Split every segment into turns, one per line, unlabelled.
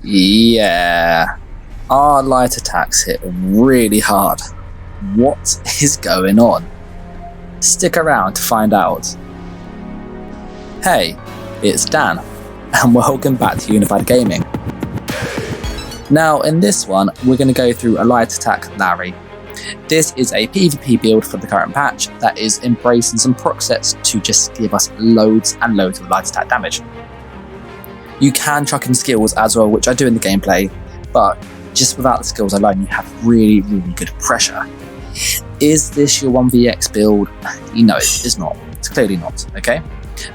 Yeah, our light attacks hit really hard. What is going on? Stick around to find out. Hey, it's Dan, and welcome back to Unified Gaming. Now, in this one, we're going to go through a light attack Larry. This is a PvP build for the current patch that is embracing some proc sets to just give us loads and loads of light attack damage. You can chuck in skills as well, which I do in the gameplay, but just without the skills alone, you have really, really good pressure. Is this your 1vx build? No, it's not. It's clearly not, okay?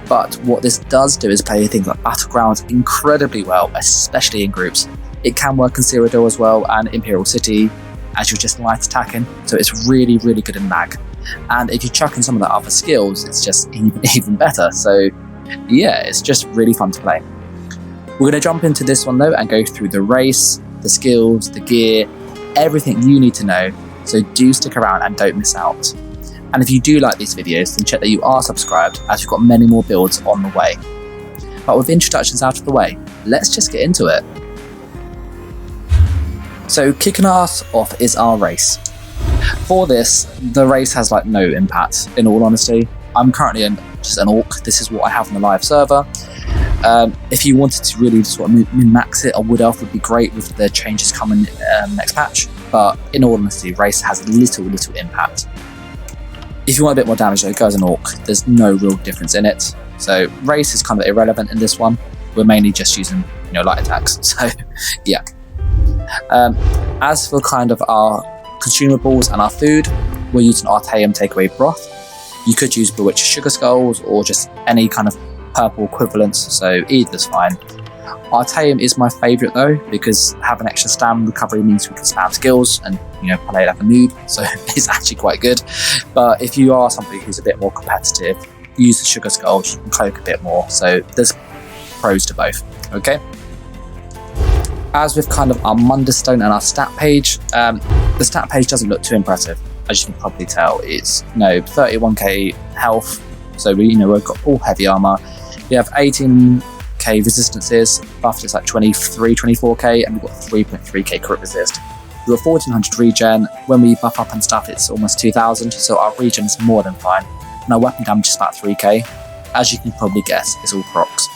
But what this does do is play things like Battlegrounds incredibly well, especially in groups. It can work in ftudor as well and Imperial City, as you're just light attacking, so it's really, really good in lag. And if you chuck in some of the other skills, it's just even better. So yeah, it's just really fun to play. We're going to jump into this one though and go through the race, the skills, the gear, everything you need to know, so do stick around and don't miss out. And if you do like these videos, then check that you are subscribed, as we've got many more builds on the way. But with introductions out of the way, let's just get into it. So kicking us off is our race. For this, the race has like no impact, in all honesty. I'm currently just an orc. This is what I have on the live server. If you wanted to really sort of min-max it, a wood elf would be great with the changes coming next patch. But in all honesty, race has little impact. If you want a bit more damage though, go as an orc. There's no real difference in it. So race is kind of irrelevant in this one. We're mainly just using, light attacks. So yeah. As for kind of our consumables and our food, we're using Artaeum Takeaway Broth. You could use Bewitched Sugar Skulls or just any kind of purple equivalents, so either's fine. Artaeum is my favourite though, because having extra stamina recovery means we can spam skills and play like a noob, so it's actually quite good. But if you are somebody who's a bit more competitive, use the Sugar Skulls, you can cloak a bit more, so there's pros to both, okay? As with kind of our Mundus stone and our stat page, the stat page doesn't look too impressive, as you can probably tell. It's 31k health, so we've got all heavy armor. We have 18k resistances, buffed it's like 23, 24k, and we've got 3.3k crit resist. We've got 1400 regen. When we buff up and stuff, it's almost 2000, so our regen is more than fine. And our weapon damage is about 3k. As you can probably guess, it's all procs.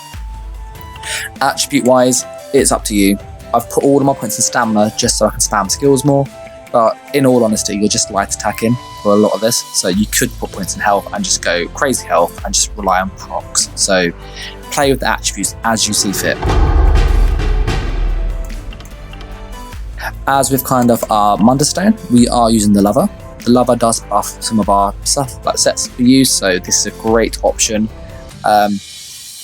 Attribute wise, it's up to you. I've put all of my points in stamina just so I can spam skills more, but in all honesty, you're just light attacking for a lot of this, so you could put points in health and just go crazy health and just rely on procs. So play with the attributes as you see fit. As with kind of our Mundus stone, we are using the Lover. The Lover does buff some of our stuff, like sets we use, so this is a great option.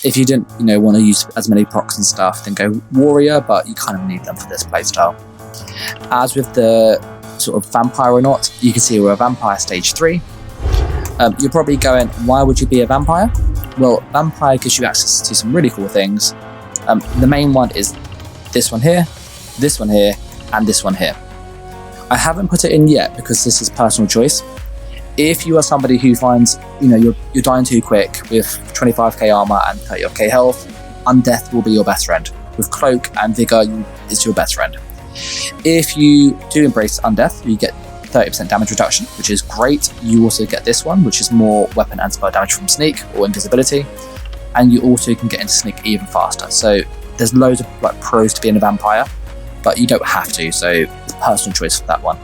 If you didn't, want to use as many procs and stuff, then go Warrior, but you kind of need them for this playstyle. As with the sort of Vampire or not, you can see we're a Vampire stage 3. You're probably going, why would you be a Vampire? Well, Vampire gives you access to some really cool things. The main one is this one here, and this one here. I haven't put it in yet because this is personal choice. If you are somebody who finds, you're dying too quick with 25k armor and 30k health, Undeath will be your best friend. With Cloak and Vigor, is your best friend. If you do embrace Undeath, you get 30% damage reduction, which is great. You also get this one, which is more weapon and spell damage from Sneak or Invisibility, and you also can get into Sneak even faster. So there's loads of pros to being a Vampire, but you don't have to, so it's personal choice for that one.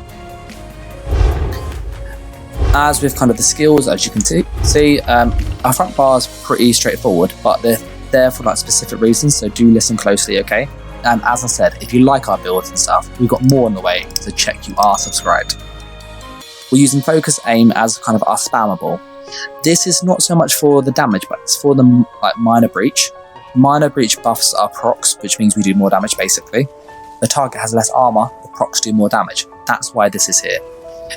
As with kind of the skills, as you can see, our front bar is pretty straightforward, but they're there for specific reasons, so do listen closely, okay? And as I said, if you like our builds and stuff, we've got more on the way, so check you are subscribed. We're using Focus Aim as kind of our spammable. This is not so much for the damage, but it's for the Minor Breach. Minor Breach buffs our procs, which means we do more damage basically. The target has less armor, the procs do more damage. That's why this is here.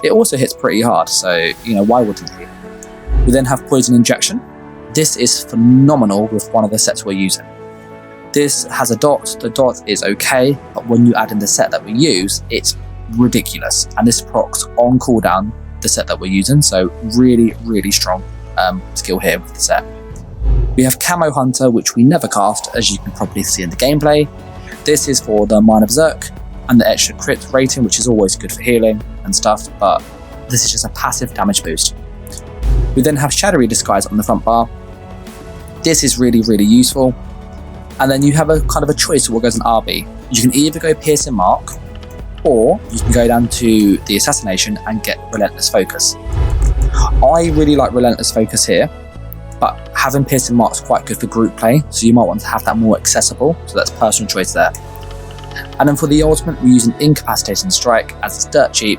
It also hits pretty hard, so why wouldn't you? We then have Poison Injection. This is phenomenal with one of the sets we're using. This has a dot. The dot is okay, but when you add in the set that we use, it's ridiculous. And this procs on cooldown the set that we're using, so really, really strong skill here with the set. We have Camo Hunter, which we never cast, as you can probably see in the gameplay. this is for the Minor Berserk and the extra crit rating, which is always good for healing and stuff, but this is just a passive damage boost. We then have Shadowy Disguise on the front bar. This is really, really useful. And then you have a kind of a choice of what goes in RB. You can either go Piercing Mark, or you can go down to the Assassination and get Relentless Focus. I really like Relentless Focus here, but having Piercing Mark is quite good for group play, so you might want to have that more accessible, so that's personal choice there. And then for the ultimate, we're using Incapacitating Strike, as it's dirt cheap,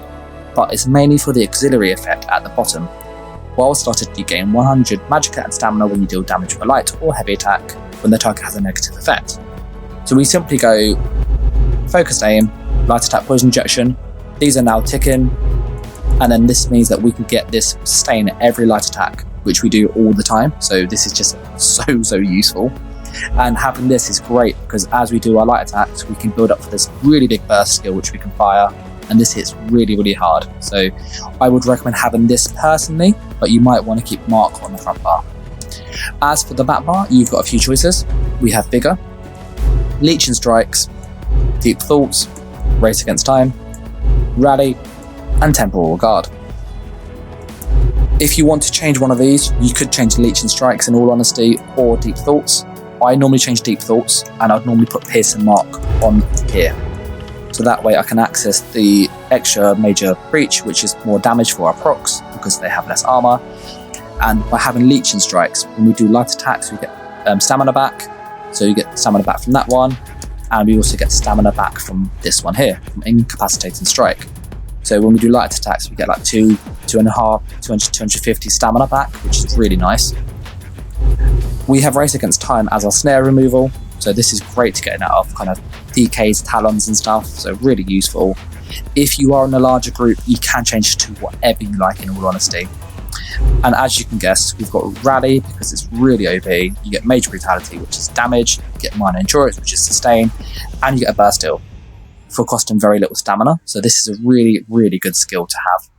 but it's mainly for the auxiliary effect at the bottom. While started, you gain 100 Magicka and Stamina when you deal damage with a light or heavy attack when the target has a negative effect. So we simply go Focused Aim, Light Attack, Poison Injection. These are now ticking, and then this means that we can get this sustain at every light attack, which we do all the time, so this is just so useful. And having this is great because as we do our light attacks, we can build up for this really big burst skill which we can fire, and this hits really hard. So I would recommend having this personally, but you might want to keep Mark on the front bar. As for the back bar, you've got a few choices. We have Vigor, Leeching Strikes, Deep Thoughts, Race Against Time, Rally, and Temporal Guard. If you want to change one of these, you could change Leeching Strikes in all honesty, or Deep Thoughts. I normally change Deep Thoughts, and I'd normally put Piercing Mark on here. So that way I can access the extra Major Breach, which is more damage for our procs, because they have less armor. And by having Leeching Strikes, when we do light attacks, we get stamina back. So you get stamina back from that one, and we also get stamina back from this one here, from Incapacitating Strike. So when we do light attacks, we get like 2.5, 250 stamina back, which is really nice. We have Race Against Time as our snare removal, so this is great to get out of kind of DKs, talons and stuff, so really useful. If you are in a larger group, you can change to whatever you like in all honesty. And as you can guess, we've got Rally because it's really OP. You get Major Brutality, which is damage, you get Minor Endurance, which is sustain, and you get a Burst Heal for costing very little stamina. So this is a really good skill to have.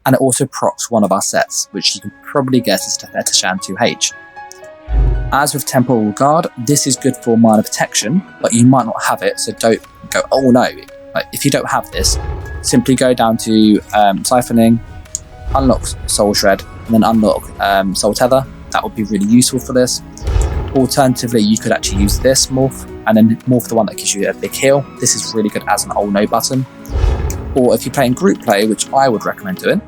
And it also procs one of our sets, which you can probably guess is Fetishan 2H. As with Temporal Guard, this is good for minor protection, but you might not have it, so don't go, oh no. Like, if you don't have this, simply go down to Siphoning, unlock Soul Shred, and then unlock Soul Tether. That would be really useful for this. Alternatively, you could actually use this morph, and then morph the one that gives you a big heal. This is really good as an all no button. Or if you're playing group play, which I would recommend doing,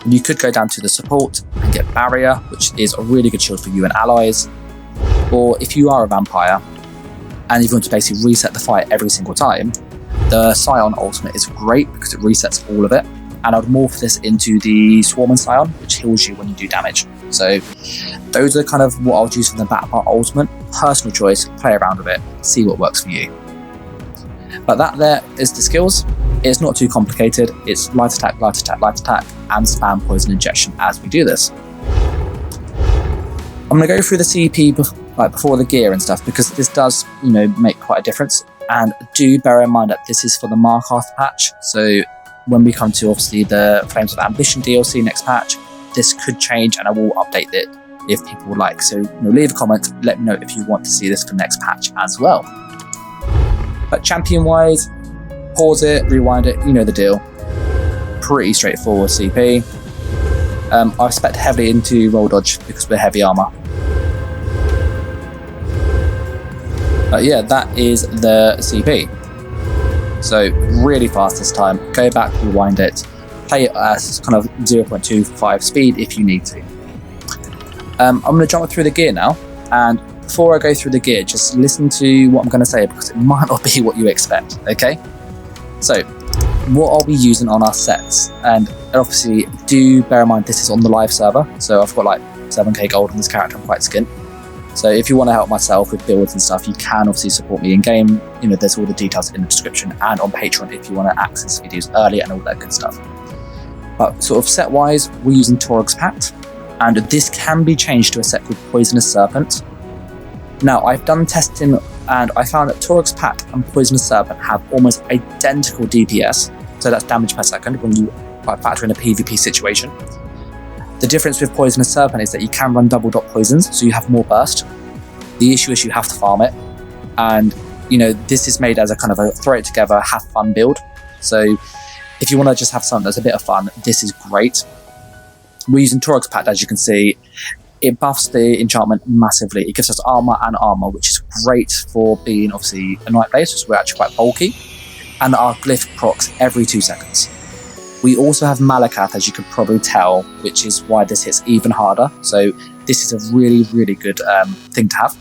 you could go down to the support and get Barrier, which is a really good shield for you and allies. Or if you are a vampire and you want to basically reset the fight every single time, the Scion ultimate is great because it resets all of it. And I'd morph this into the Swarming Scion, which heals you when you do damage. So those are kind of what I'll use for the back part ultimate. Personal choice, play around with it, see what works for you. But that there is the skills. It's not too complicated. It's light attack, light attack, light attack, and spam poison injection as we do this. I'm going to go through the CP before the gear and stuff, because this does, make quite a difference. And do bear in mind that this is for the Markarth patch. So when we come to obviously the Flames of Ambition DLC next patch, this could change, and I will update it if people would like. So leave a comment, let me know if you want to see this for next patch as well. But champion wise, pause it, rewind it, you know the deal. Pretty straightforward CP. I spec heavily into roll dodge because we're heavy armor. But yeah, that is the CP. So really fast this time. Go back, rewind it, play it at kind of 0.25 speed if you need to. I'm going to jump through the gear now, and before I go through the gear, just listen to what I'm going to say because it might not be what you expect, okay? So, what are we using on our sets? And obviously, do bear in mind this is on the live server, so I've got like 7k gold on this character, I'm quite skint. So if you want to help myself with builds and stuff, you can obviously support me in game. There's all the details in the description and on Patreon if you want to access videos early and all that good stuff. But sort of set wise, we're using Torag's Pact, and this can be changed to a set called Poisonous Serpent. Now, I've done testing and I found that Torag's Pact and Poisonous Serpent have almost identical DPS, so that's damage per second when you factor in a PvP situation. The difference with Poisonous Serpent is that you can run double dot poisons, so you have more burst. The issue is you have to farm it, and this is made as a kind of a throw it together, have fun build. So if you want to just have something that's a bit of fun, this is great. We're using Torag's Pact, as you can see. It buffs the enchantment massively. It gives us armor and armor, which is great for being obviously a Night base, because we're actually quite bulky. And our glyph procs every 2 seconds. We also have Markarth, as you could probably tell, which is why this hits even harder. So this is a really, really good thing to have.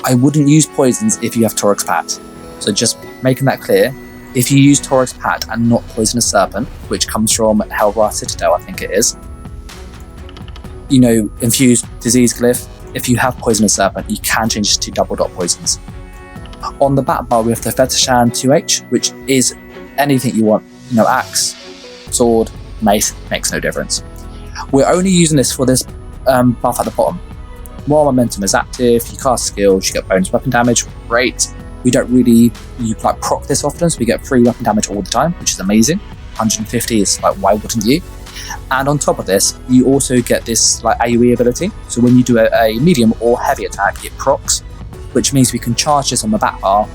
I wouldn't use poisons if you have Torag's Pact. So just making that clear, if you use Torag's Pact and not Poisonous Serpent, which comes from Helgrath Citadel, I think it is, infused disease glyph, if you have Poisonous Serpent, you can change it to double dot poisons. On the back bar, we have the Fetishan 2H, which is anything you want. Axe, sword, mace, makes no difference. We're only using this for this buff at the bottom. While momentum is active, you cast skills, you get bonus weapon damage, great. We don't really proc this often, so we get free weapon damage all the time, which is amazing. 150 is why wouldn't you? And on top of this, you also get this AoE ability. So when you do a medium or heavy attack, it procs, which means we can charge this on the back bar,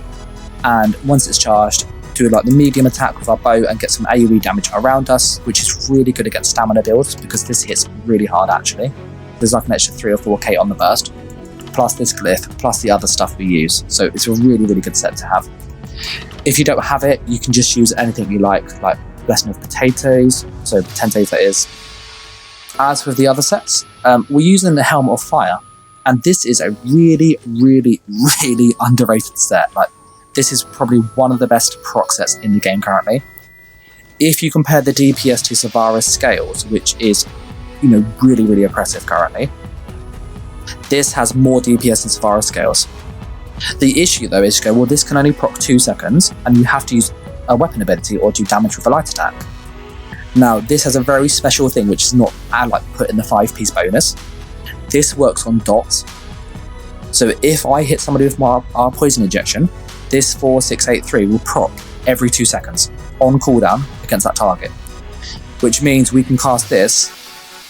and once it's charged, do the medium attack with our bow and get some AoE damage around us, which is really good against stamina builds, because this hits really hard actually. There's an extra 3 or 4k on the burst, plus this glyph, plus the other stuff we use. So it's a really, really good set to have. If you don't have it, you can just use anything you like Blessing of Potatoes, so potatoes that is. As with the other sets, we're using the Helmet of Fire, and this is a really, really, really underrated set. This is probably one of the best proc sets in the game currently. If you compare the DPS to Savara's Scales, which is really, really oppressive currently, this has more DPS than Savara's Scales. The issue though is this can only proc 2 seconds, and you have to use a weapon ability or do damage with a light attack. Now this has a very special thing, which is not put in the 5-piece bonus. This works on dots. So if I hit somebody with our poison injection, this 4683 will proc every 2 seconds on cooldown against that target, which means we can cast this,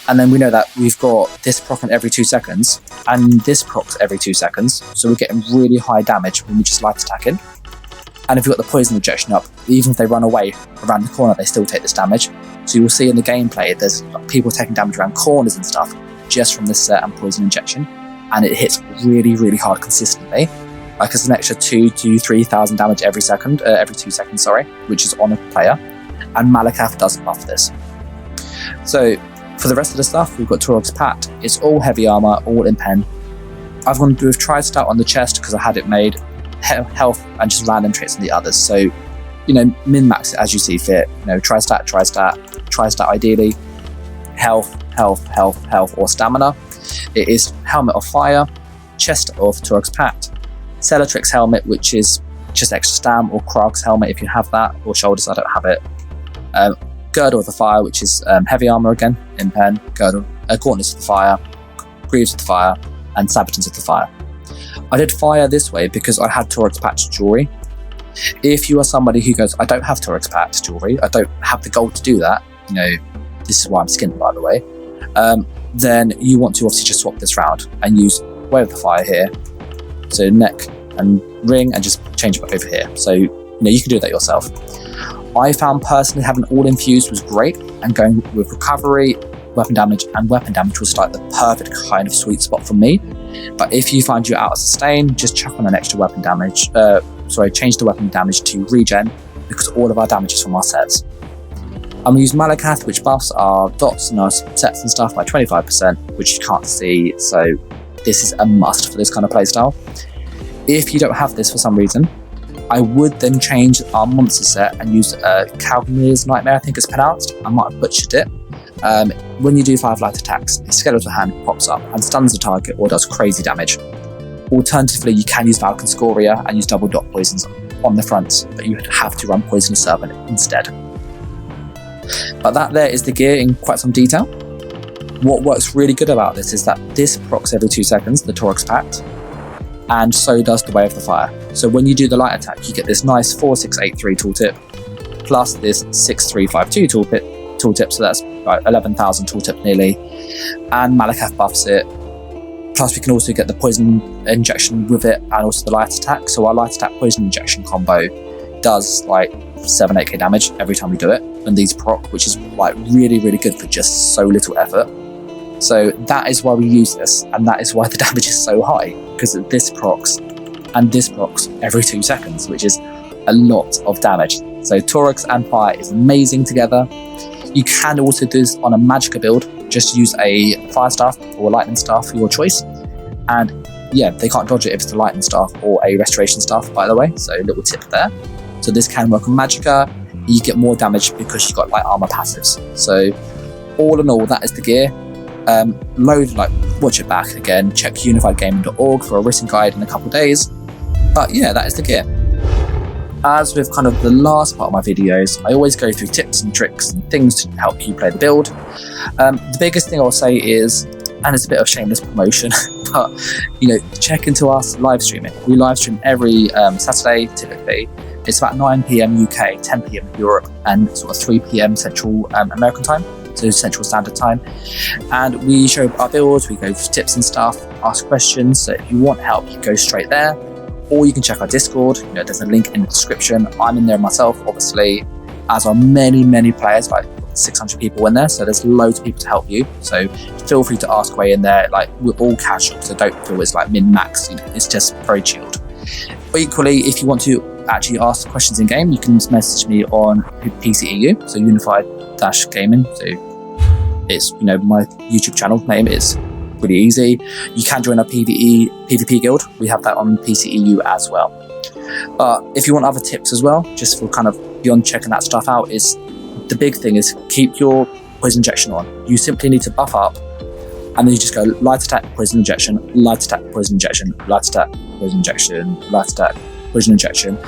and then we know that we've got this proc every 2 seconds, and this procs every 2 seconds, so we're getting really high damage when we just light attacking. And if you've got the poison injection up, even if they run away around the corner, they still take this damage. So you'll see in the gameplay, there's people taking damage around corners and stuff just from this set and poison injection, and it hits really, really hard consistently. It's an extra 2,000 to 3,000 damage every 2 seconds, which is on a player, and Markarth does buff this. So for the rest of the stuff, we've got Torag's Pact. It's all heavy armor, all in pen. I've gone with Tri-Stat on the chest because I had it made, health, and just random traits on the others. So, min-max it as you see fit. Tri-Stat ideally. Health, or stamina. It is Helmet of Fire, chest of Torag's Pact, Cellatrix helmet, which is just extra stam, or Krag's helmet if you have that, or shoulders, I don't have it. Girdle of the Fire, which is heavy armor again, in pen, Girdle, Gauntlets of the Fire, Greaves of the Fire, and Sabatons of the Fire. I did fire this way because I had Torag's Pact jewelry. If you are somebody who goes, I don't have Torag's Pact jewelry, I don't have the gold to do that, this is why I'm skinned by the way, then you want to obviously just swap this round and use Way of the Fire here, so neck and ring, and just change it over here. So you can do that yourself. I found personally having all infused was great, and going with recovery, weapon damage, and weapon damage was the perfect kind of sweet spot for me. But if you find you're out of sustain, just chuck on an extra weapon damage. Change the weapon damage to regen, because all of our damage is from our sets. I'm going to use Markarth, which buffs our dots and our sets and stuff by 25%, which you can't see, so this is a must for this kind of playstyle. If you don't have this for some reason, I would then change our monster set and use Calgmir's Nightmare, I think it's pronounced. I might have butchered it. When you do 5 light attacks, a skeletal hand pops up and stuns the target or does crazy damage. Alternatively, you can use Valken Scoria and use double dot poisons on the front, but you would have to run Poisonous Serpent instead. But that there is the gear in quite some detail. What works really good about this is that this procs every 2 seconds, the Torag's Pact, and so does the Way of the Fire. So when you do the light attack, you get this nice 4683 tooltip, plus this 6352 tooltip, so that's about 11,000 tooltip nearly, and Markarth buffs it. Plus we can also get the poison injection with it and also the light attack. So our light attack poison injection combo does like 7-8k damage every time we do it, and these proc, which is like really good for just so little effort. So that is why we use this, and that is why the damage is so high, because this procs and this procs every 2 seconds, which is a lot of damage. So Torix and Fire is amazing together. You can also do this on a Magicka build. Just use a Fire Staff or a Lightning Staff for your choice. And yeah, they can't dodge it if it's the Lightning Staff or a Restoration Staff, by the way. So a little tip there. So this can work on Magicka. You get more damage because you've got light armor passives. So all in all, that is the gear. Watch it back again. Check unifiedgaming.org for a written guide in a couple of days. But yeah, that is the gear. As with kind of the last part of my videos, I always go through tips and tricks and things to help you play the build. The biggest thing I'll say is, and it's a bit of shameless promotion, but check into us live streaming. We live stream every Saturday typically. It's about 9 PM UK, 10 PM Europe, and sort of 3 PM Central American time, so Central Standard Time. And we show our builds, we go through tips and stuff, ask questions. So if you want help, you go straight there. Or you can check our Discord, there's a link in the description. I'm in there myself, obviously, as are many players, like 600 people in there, so there's loads of people to help you. So feel free to ask away in there. Like, we're all casual, so don't feel it's like min-max, it's just very chilled. But equally, if you want to actually ask questions in game, you can message me on PCEU, so Unified-Gaming. So it's my YouTube channel name is pretty easy. You can join our PvP guild. We have that on PCEU as well. But if you want other tips as well, just for kind of beyond checking that stuff out, is the big thing is keep your poison injection on. You simply need to buff up, and then you just go light attack, poison injection, light attack, poison injection, light attack, poison injection, light attack, poison injection.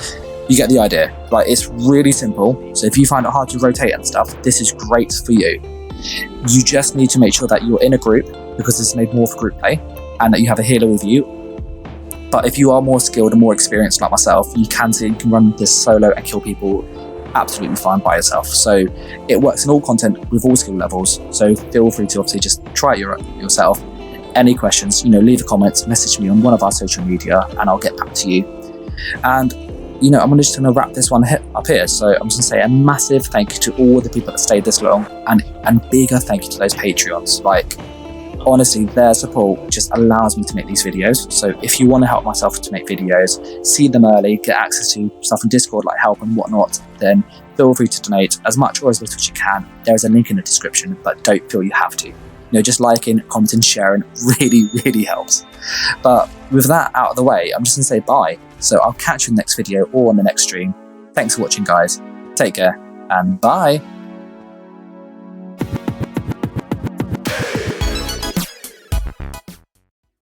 You get the idea. Like, it's really simple. So if you find it hard to rotate and stuff, this is great for you. You just need to make sure that you're in a group, because this is made more for group play, and that you have a healer with you. But if you are more skilled and more experienced like myself, you can run this solo and kill people absolutely fine by yourself. So it works in all content with all skill levels. So feel free to obviously just try it yourself. Any questions, leave a comment, message me on one of our social media, and I'll get back to you. And I'm just going to wrap this one up here. So I'm just going to say a massive thank you to all the people that stayed this long, and bigger thank you to those Patreons. Like, honestly, their support just allows me to make these videos. So if you want to help myself to make videos, see them early, get access to stuff in Discord like help and whatnot, then feel free to donate as much or as little as you can. There's a link in the description, but don't feel you have to. Just liking, commenting, sharing really helps. But with that out of the way, I'm just going to say bye. So I'll catch you in the next video or on the next stream. Thanks for watching, guys. Take care, and bye.